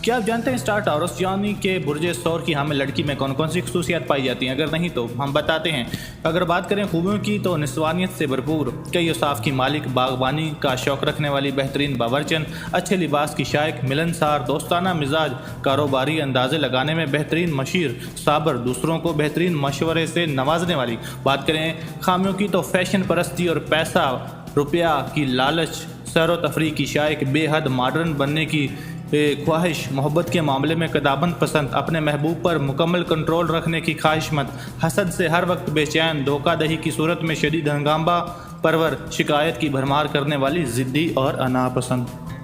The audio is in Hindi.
क्या आप जानते हैं स्टार टॉरस यानी कि बुर्ज सौर की हामिल लड़की में कौन कौन सी खसूसियात पाई जाती हैं? अगर नहीं तो हम बताते हैं। अगर बात करें खूबियों की तो निस्वानियत से भरपूर, कई औसाफ की मालिक, बागबानी का शौक रखने वाली बेहतरीन बावर्चन, अच्छे लिबास की शायक, मिलनसार, दोस्ताना मिजाज, कारोबारी अंदाजे लगाने में बेहतरीन मशीर, साबर, दूसरों को बेहतरीन मशवरे से नवाजने वाली। बात करें खामियों की तो फैशन परस्ती और पैसा रुपया की लालच, सैर व तफरी की शायक, बेहद मॉडर्न बनने की ख्वाहिश, मोहब्बत के मामले में कदाबंद पसंद, अपने महबूब पर मुकम्मल कंट्रोल रखने की ख्वाहिशमंद, हसद से हर वक्त बेचैन, धोखाधही की सूरत में शदीद हंगामा परवर, शिकायत की भरमार करने वाली, ज़िद्दी और अनापसंद।